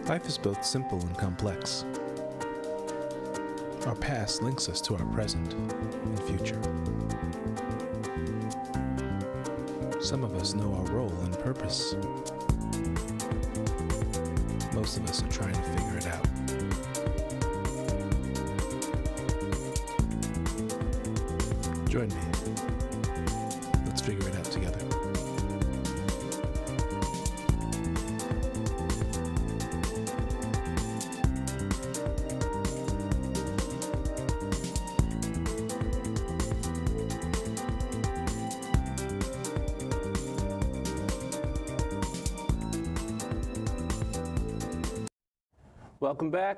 Life is both simple and complex. Our past links us to our present and future. Some of us know our role and purpose. Most of us are trying to figure it out. Join me. Let's figure it out together.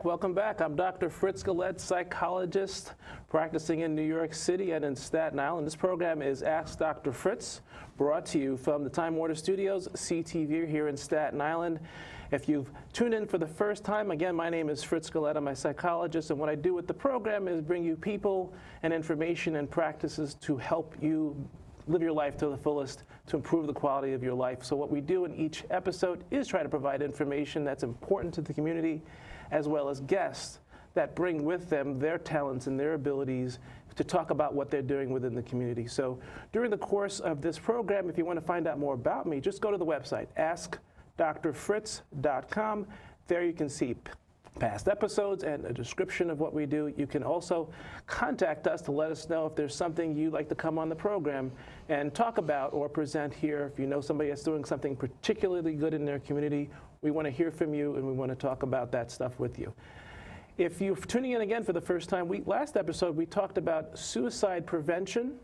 Welcome back. I'm Dr. Fritz, psychologist, practicing in New York City and in Staten Island. This program is Ask Dr. Fritz, brought to you from the Time Warner Studios, CTV here in Staten Island. If you've tuned in for the first time, again, my name is Fritz Galette. I'm a psychologist, and what I do with the program is bring you people and information and practices to help you live your life to the fullest, to improve the quality of your life. So what we do in each episode is try to provide information that's important to the community, as well as guests that bring with them their talents and their abilities to talk about what they're doing within the community. So during the course of this program, if you want to find out more about me, just go to the website, askdrfritz.com. There you can see past episodes and a description of what we do. You can also contact us to let us know if there's something you'd like to come on the program and talk about or present here. If you know somebody that's doing something particularly good in their community, we want to hear from you and we want to talk about that stuff with you. If you're tuning in again for the first time, last episode we talked about suicide prevention.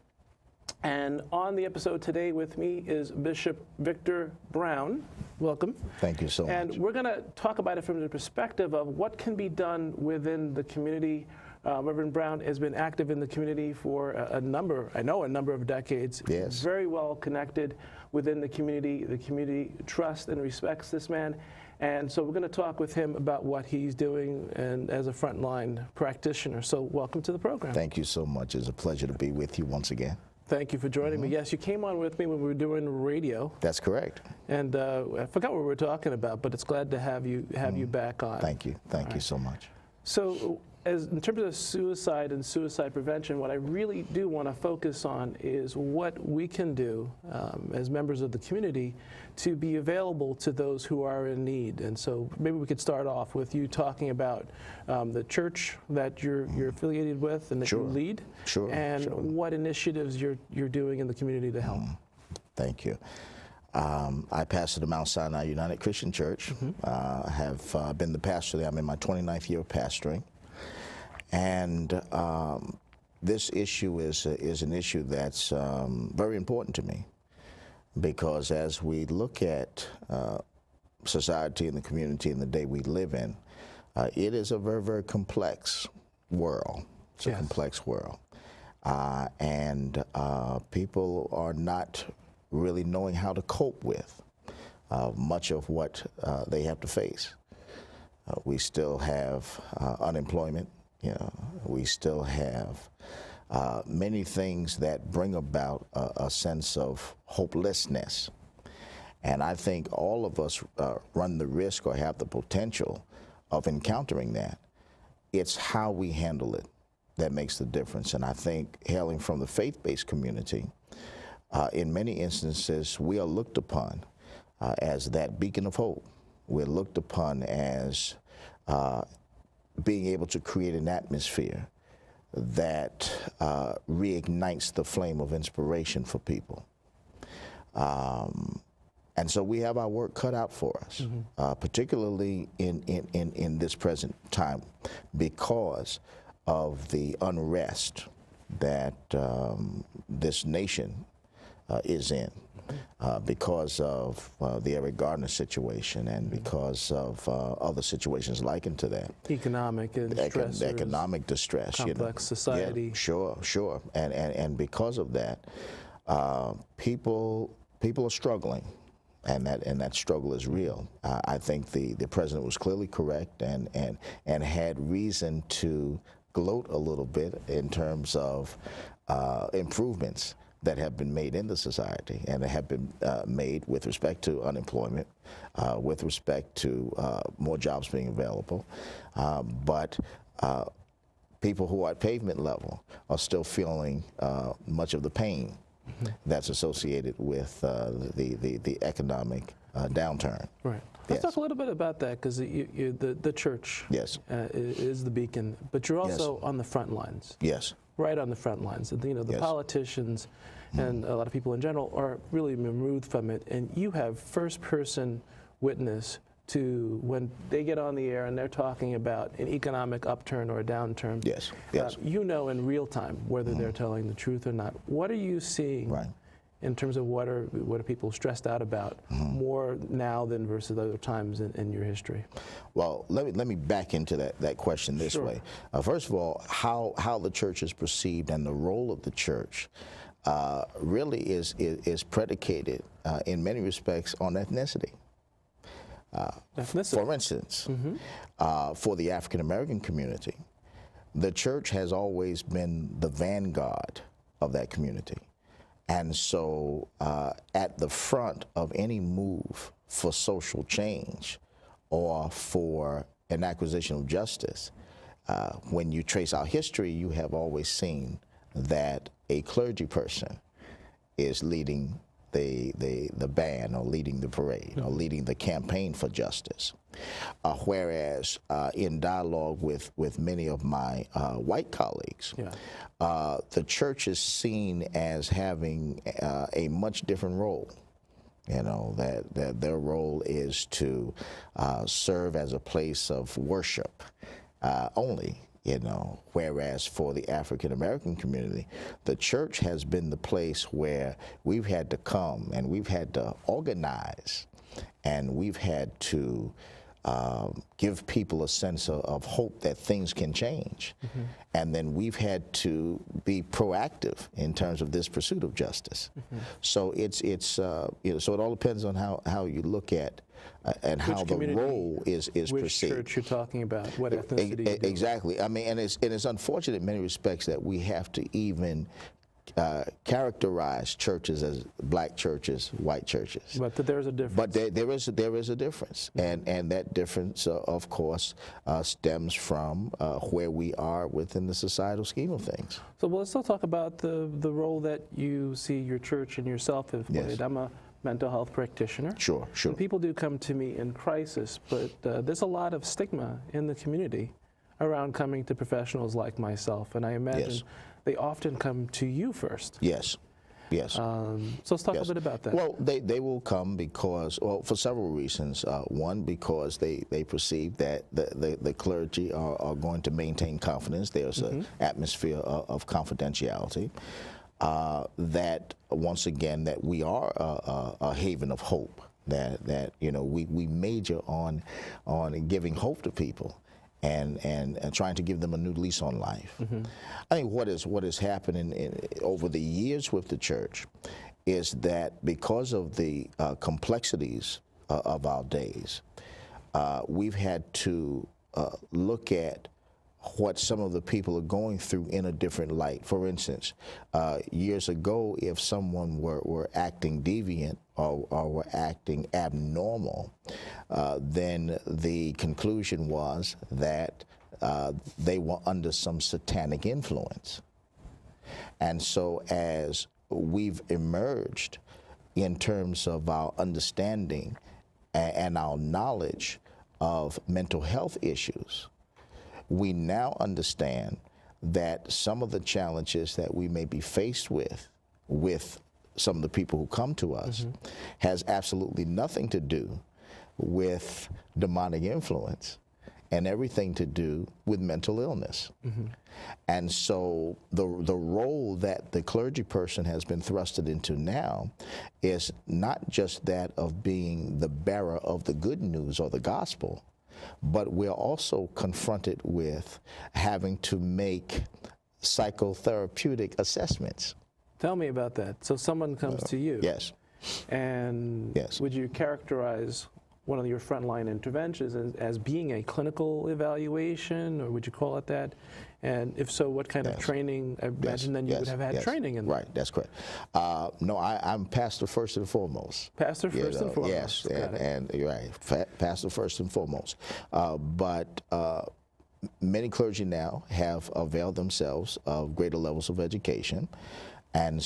And on the episode today with me is Bishop Victor Brown. Welcome. Thank you so much. And we're going to talk about it from the perspective of what can be done within the community. Reverend Brown has been active in the community for a number of decades. Yes. Very well connected within the community. The community trusts and respects this man. And so we're going to talk with him about what he's doing and as a frontline practitioner. So welcome to the program. Thank you so much. It's a pleasure to be with you once again. Thank you for joining me. Yes, you came on with me when we were doing radio. That's correct. And I forgot what we were talking about, but it's glad to have you back on. Thank you. Thank you so much. So in terms of suicide and suicide prevention, what I really do want to focus on is what we can do as members of the community to be available to those who are in need. And so maybe we could start off with you talking about the church that you're affiliated with and that you lead, and what initiatives you're doing in the community to help. Thank you. I pastor the Mount Sinai United Christian Church. I have been the pastor there. I'm in my 29th year of pastoring. And this issue is an issue that's very important to me, because as we look at society and the community and the day we live in, it is a very, very complex world. It's a complex world. And people are not really knowing how to cope with much of what they have to face. We still have unemployment. We still have many things that bring about a sense of hopelessness. And I think all of us run the risk or have the potential of encountering that. It's how we handle it that makes the difference. And I think hailing from the faith-based community, in many instances, we are looked upon as that beacon of hope. We're looked upon as being able to create an atmosphere that reignites the flame of inspiration for people. And so we have our work cut out for us, particularly in this present time, because of the unrest that this nation is in. Because of the Eric Garner situation and because of other situations likened to that. Economic distress. Economic distress. Complex society. Yeah, sure. And because of that, people are struggling, and that struggle is real. I think the president was clearly correct and had reason to gloat a little bit in terms of improvements that have been made in the society, and that have been made with respect to unemployment, with respect to more jobs being available, but people who are at pavement level are still feeling much of the pain that's associated with the economic downturn. Right. Let's talk a little bit about that, because the church is the beacon, but you're also on the front lines. Yes. Right on the front lines. The politicians and a lot of people in general are really removed from it, and you have first-person witness to when they get on the air and they're talking about an economic upturn or a downturn. Yes. Yes. You know in real time whether they're telling the truth or not. What are you seeing in terms of what are people stressed out about more now than versus other times in your history? Well, let me back into that question this way. First of all, how the church is perceived and the role of the church really is predicated in many respects on ethnicity. For instance, for the African American community, the church has always been the vanguard of that community. And so at the front of any move for social change or for an acquisition of justice, when you trace our history, you have always seen that a clergy person is leading the band, or leading the parade, or leading the campaign for justice. Whereas in dialogue with many of my white colleagues, the church is seen as having a much different role. You know, that their role is to serve as a place of worship only. You know, whereas for the African American community, the church has been the place where we've had to come and we've had to organize, and we've had to give people a sense of hope that things can change. And then we've had to be proactive in terms of this pursuit of justice. So it's you know, so it all depends on how you look at and how the role is perceived. Which church you're talking about? What ethnicity? Exactly. I mean, and it's unfortunate in many respects that we have to even characterize churches as black churches, white churches. But there's a difference. But there is a difference, and that difference, of course, stems from where we are within the societal scheme of things. So let's still talk about the role that you see your church and yourself have played. Yes. I'm a mental health practitioner. Sure. And people do come to me in crisis, but there's a lot of stigma in the community around coming to professionals like myself, and I imagine they often come to you first. Yes. So let's talk a bit about that. Well, they will come because, well, for several reasons. One, because they perceive that the clergy are going to maintain confidence. There's an atmosphere of confidentiality. That, once again, that we are a haven of hope. That you know, we major on giving hope to people. And trying to give them a new lease on life. I think what is happening over the years with the church is that because of the complexities of our days, we've had to look at what some of the people are going through in a different light. For instance, years ago, if someone were acting deviant or were acting abnormal, then the conclusion was that they were under some satanic influence. And so as we've emerged in terms of our understanding and our knowledge of mental health issues, we now understand that some of the challenges that we may be faced with some of the people who come to us has absolutely nothing to do with demonic influence and everything to do with mental illness. And so the role that the clergy person has been thrusted into now is not just that of being the bearer of the good news or the gospel, but we're also confronted with having to make psychotherapeutic assessments. Tell me about that. So someone comes to you. Yes. And would you characterize one of your frontline interventions as being a clinical evaluation, or would you call it that? And if so, what kind of training? I imagine then you would have had training in that. Right, that's correct. No, I'm pastor first and foremost. Pastor first and foremost. Yes, and you're right, pastor first and foremost. But many clergy now have availed themselves of greater levels of education, and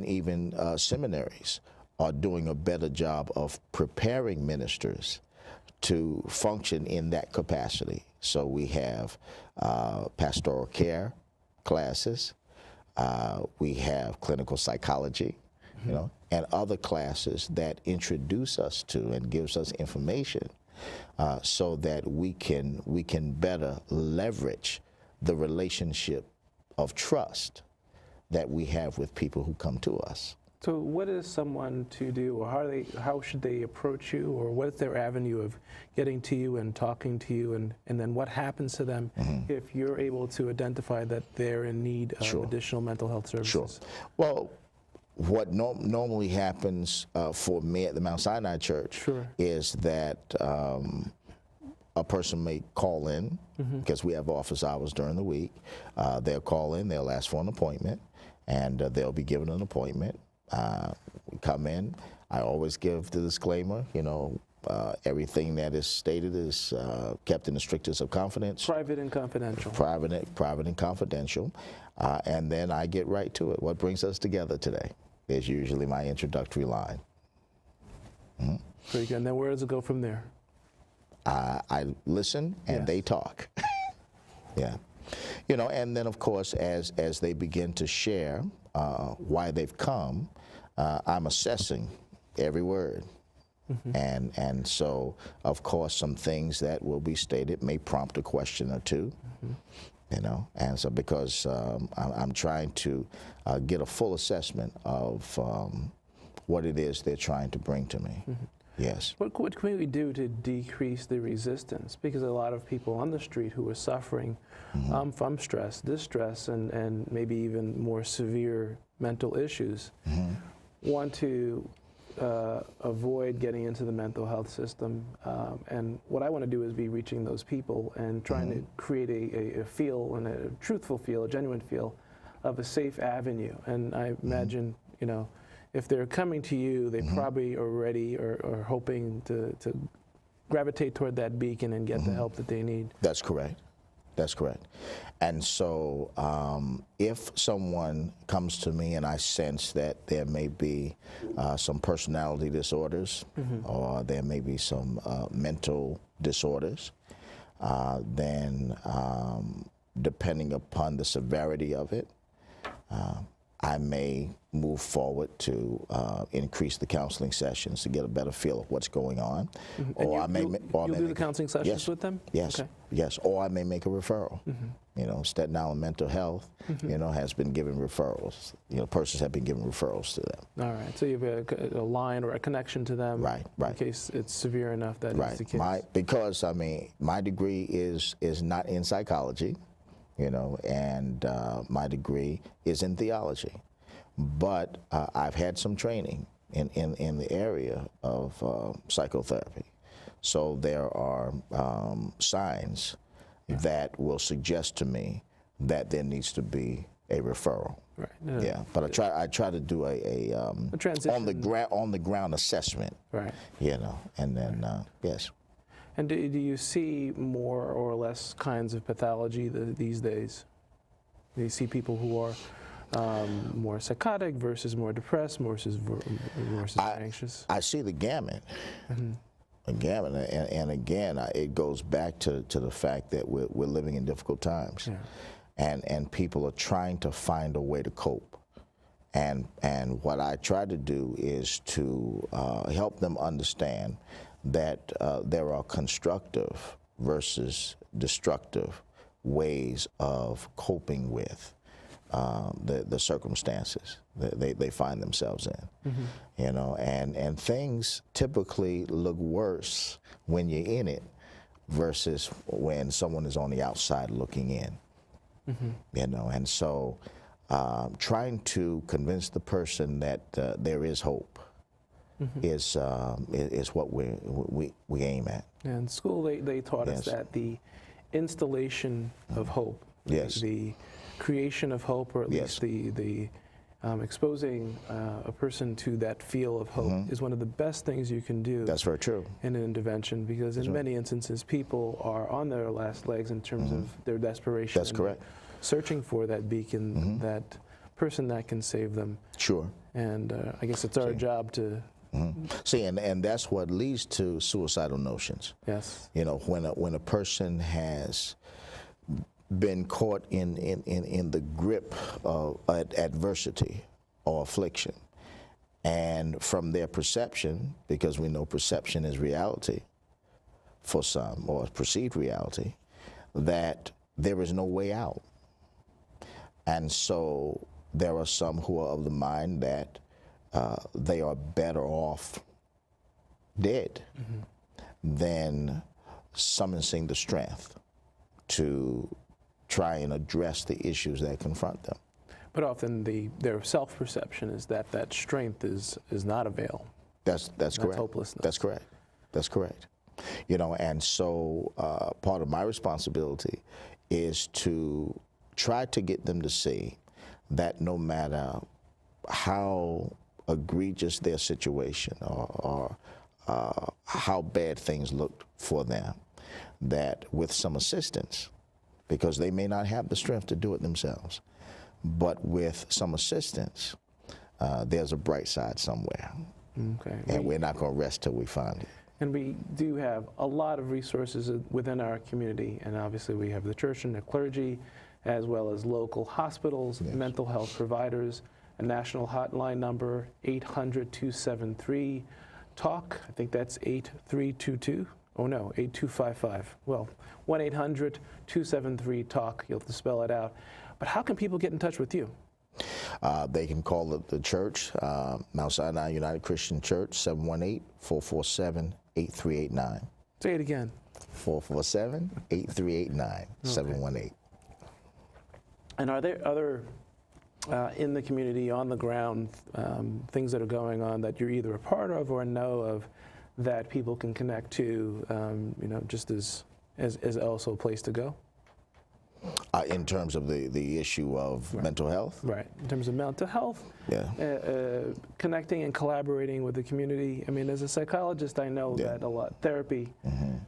even seminaries are doing a better job of preparing ministers to function in that capacity. So we have pastoral care classes, we have clinical psychology, and other classes that introduce us to and gives us information so that we can better leverage the relationship of trust that we have with people who come to us. So what is someone to do, or how should they approach you, or what is their avenue of getting to you and talking to you, and then what happens to them if you're able to identify that they're in need of additional mental health services? Sure. Well, what normally happens for me at the Mount Sinai Church is that a person may call in, because we have office hours during the week. They'll call in, they'll ask for an appointment, and they'll be given an appointment. We come in, I always give the disclaimer, everything that is stated is kept in the strictest of confidence. Private and confidential. Private and confidential. And then I get right to it. What brings us together today is usually my introductory line. Very good. And then where does it go from there? I listen and they talk. Yeah. And then of course, as they begin to share why they've come, I'm assessing every word. And so, of course, some things that will be stated may prompt a question or two, and so because I'm trying to get a full assessment of what it is they're trying to bring to me. Yes. What can we do to decrease the resistance? Because a lot of people on the street who are suffering from stress, distress, and maybe even more severe mental issues want to avoid getting into the mental health system. And what I want to do is be reaching those people and trying to create a feel, and a truthful feel, a genuine feel of a safe avenue. And I imagine, if they're coming to you, they probably already are hoping to gravitate toward that beacon and get the help that they need. That's correct. That's correct. And so if someone comes to me and I sense that there may be some personality disorders or there may be some mental disorders, then depending upon the severity of it, I may move forward to increase the counseling sessions to get a better feel of what's going on. Or you'll do the counseling sessions with them? Yes, okay. Yes, or I may make a referral. Staten Island Mental Health, has been giving referrals. Persons have been giving referrals to them. All right, so you have a line or a connection to them, right? In case it's severe enough that it's the case. Because my degree is not in psychology. And my degree is in theology. But I've had some training in the area of psychotherapy. So there are signs that will suggest to me that there needs to be a referral. Right. Yeah, but I try to do a on the ground assessment. Right. And then yes. And do you see more or less kinds of pathology these days? Do you see people who are more psychotic versus more depressed versus anxious? I see the gamut. A gamut, and again, it goes back to the fact that we're living in difficult times, and people are trying to find a way to cope. And what I try to do is to help them understand that there are constructive versus destructive ways of coping with the circumstances that they find themselves in. And things typically look worse when you're in it versus when someone is on the outside looking in. And so trying to convince the person that there is hope. is what we aim at. And in school, they taught us Yes. that the installation of hope, Yes. the creation of hope, or at Yes. least the exposing a person to that feel of hope is one of the best things you can do. That's very true. In an intervention, because in many instances, people are on their last legs in terms of their desperation. That's and correct. Searching for that beacon, that person that can save them. Sure. And I guess it's our job to, See, and that's what leads to suicidal notions. yes. You know, when a person has been caught in the grip of adversity or affliction, and from their perception, because we know perception is reality for some, or perceived reality, that there is no way out. And so there are some who are of the mind that they are better off dead than summoning the strength to try and address the issues that confront them. But often their self-perception is that that strength is not avail. That's correct. Hopelessness. That's correct. That's correct. You know, and so part of my responsibility is to try to get them to see that no matter how egregious their situation or how bad things looked for them, that with some assistance, because they may not have the strength to do it themselves, but with some assistance, there's a bright side somewhere. Okay. And we're not going to rest till we find it. And we do have a lot of resources within our community, and obviously we have the church and the clergy, as well as local hospitals, mental health providers, a national hotline number, 800-273-TALK. I think that's 8322. Oh no, 8255. Well, 1-800-273-TALK. You'll have to spell it out. But how can people get in touch with you? They can call the church, Mount Sinai United Christian Church, 718-447-8389. Say it again. 447-8389, 718. And are there other, in the community, on the ground, things that are going on that you're either a part of or know of that people can connect to, you know, just as also a place to go? In terms of the issue of mental health? Right. In terms of mental health, Yeah. connecting and collaborating with the community. I mean, as a psychologist, I know that a lot therapy,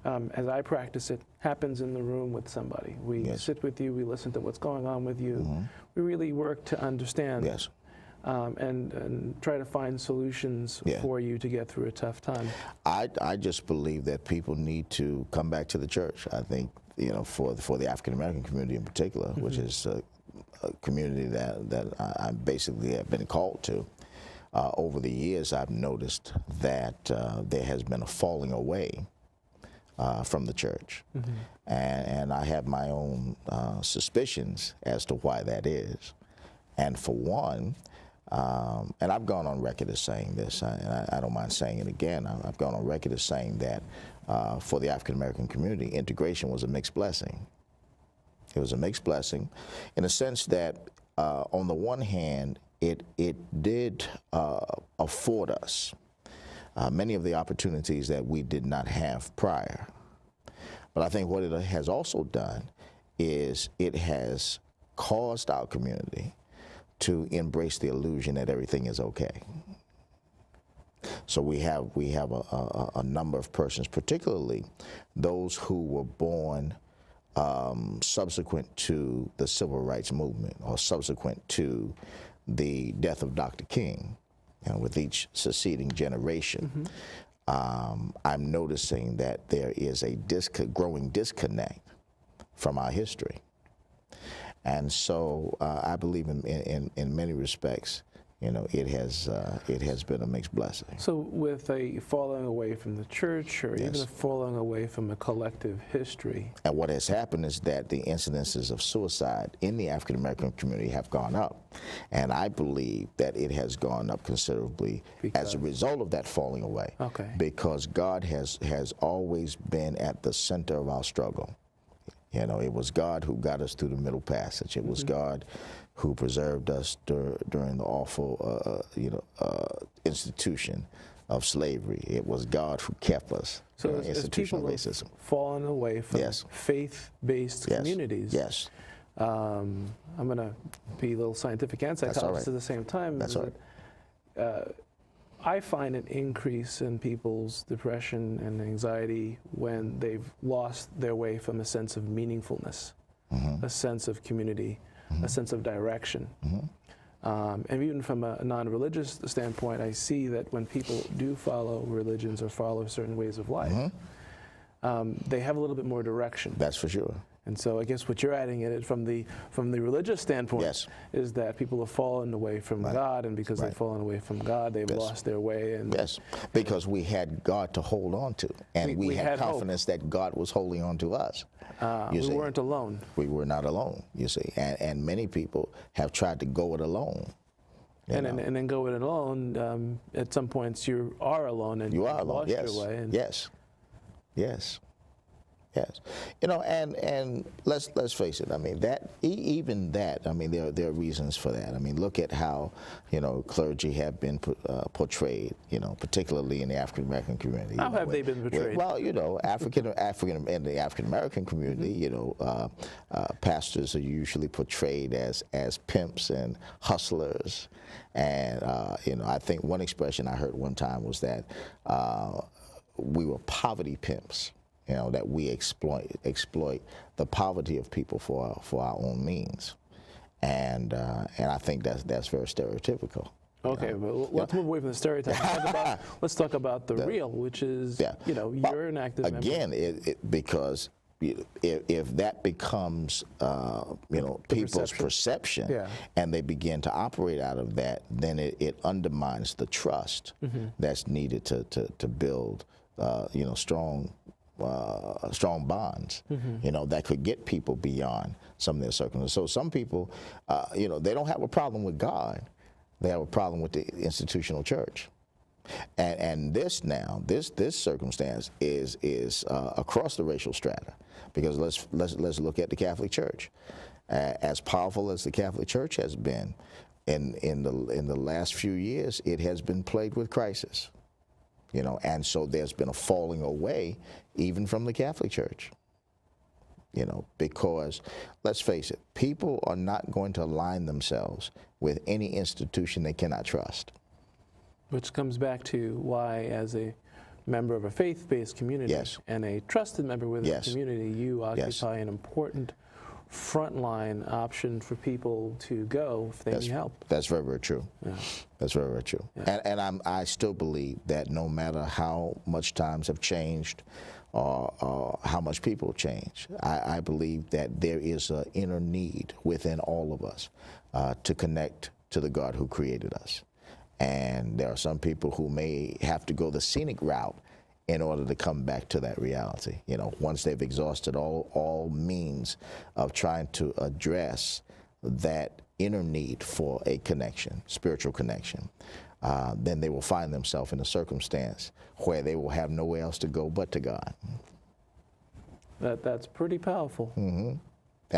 as I practice it, happens in the room with somebody. We sit with you, we listen to what's going on with you. We really work to understand and try to find solutions for you to get through a tough time. I just believe that people need to come back to the church. I think, you know, for the African American community in particular, which is a community that I basically have been called to. Over the years, I've noticed that there has been a falling away from the church, and I have my own suspicions as to why that is. And for one, and I've gone on record as saying this, and I don't mind saying it again, I've gone on record as saying that for the African American community, integration was a mixed blessing. It was a mixed blessing in a sense that on the one hand, it did afford us many of the opportunities that we did not have prior. But I think what it has also done is it has caused our community to embrace the illusion that everything is okay. So we have a number of persons, particularly those who were born subsequent to the civil rights movement or subsequent to the death of Dr. King. And with each succeeding generation, I'm noticing that there is a growing disconnect from our history. And so I believe in many respects, you know, it has been a mixed blessing. So with a falling away from the church or even a falling away from a collective history. And what has happened is that the incidences of suicide in the African American community have gone up. And I believe that it has gone up considerably as a result of that falling away. Okay. Because God has always been at the center of our struggle. You know, it was God who got us through the Middle Passage. It was God who preserved us during the awful, institution of slavery. It was God who kept us. So from as institutional people racism. have fallen away from Yes. faith-based Yes. communities, Yes. I'm going to be a little scientific and psychologist at the same time. That's all right. I find an increase in people's depression and anxiety when they've lost their way from a sense of meaningfulness, a sense of community, a sense of direction. And even from a non-religious standpoint, I see that when people do follow religions or follow certain ways of life, they have a little bit more direction. That's for sure. And so I guess what you're adding at it from the religious standpoint Yes. is that people have fallen away from God, and because they've fallen away from God, they've lost their way. And Yes, because we had God to hold on to, and we had confidence hope. that God was holding on to us. We weren't alone. We were not alone, you see, and many people have tried to go it alone. And then go it alone, at some points you are alone and You are you've alone, lost yes, your way. And yes, yes. Yes, you know, and let's face it. I mean, even that. I mean, there are reasons for that. I mean, look at how, you know, clergy have been portrayed. You know, particularly in the African American community. How have they been portrayed? Well, you know, African in the African American community, you know, pastors are usually portrayed as pimps and hustlers, and you know, I think one expression I heard one time was that we were poverty pimps. You know, that we exploit the poverty of people for our own means, and I think that's very stereotypical. Okay, well, let's move away from the stereotype. Let's talk about the real, which is, you know, you're an active member. Again, because if that becomes, you know, people's perception, and they begin to operate out of that, then it undermines the trust that's needed to build, you know, strong bonds, you know, that could get people beyond some of their circumstances. So some people, you know, they don't have a problem with God. They have a problem with the institutional church. And this circumstance is across the racial strata, because let's look at the Catholic Church. As powerful as the Catholic Church has been, in the last few years, it has been plagued with crisis. You know, and so there's been a falling away even from the Catholic Church, you know, because let's face it, people are not going to align themselves with any institution they cannot trust. Which comes back to why, as a member of a faith-based community and a trusted member within the community, you occupy an important frontline option for people to go if they need help. That's very, very true. Yeah. That's very, very true. Yeah. And I still believe that no matter how much times have changed or how much people change, I believe that there is an inner need within all of us to connect to the God who created us. And there are some people who may have to go the scenic route in order to come back to that reality. You know, once they've exhausted all means of trying to address that inner need for a connection, spiritual connection, then they will find themselves in a circumstance where they will have nowhere else to go but to God. That's pretty powerful. And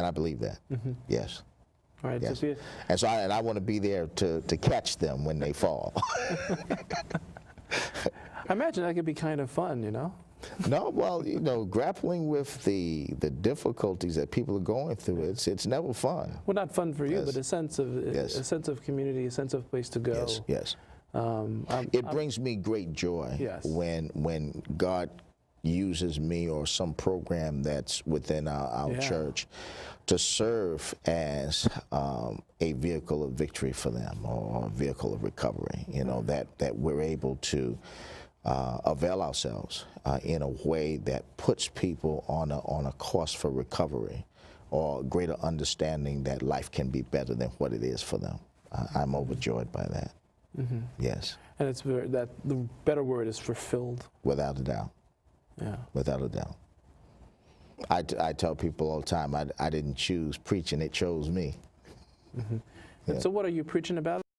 I believe that. Yes. All right. Yes. So and so I want to be there to catch them when they fall. I imagine that could be kind of fun, you know? No, well, you know, grappling with the difficulties that people are going through, it's never fun. Well, not fun for you, but a sense of community, a sense of place to go. Yes, yes. It brings me great joy when God uses me or some program that's within our church to serve as a vehicle of victory for them, or a vehicle of recovery. You know, that we're able to avail ourselves in a way that puts people on a course for recovery, or greater understanding that life can be better than what it is for them. I'm overjoyed by that. Yes. And it's that the better word is fulfilled. Without a doubt. Yeah. Without a doubt. I tell people all the time, I didn't choose preaching, it chose me. And so what are you preaching about?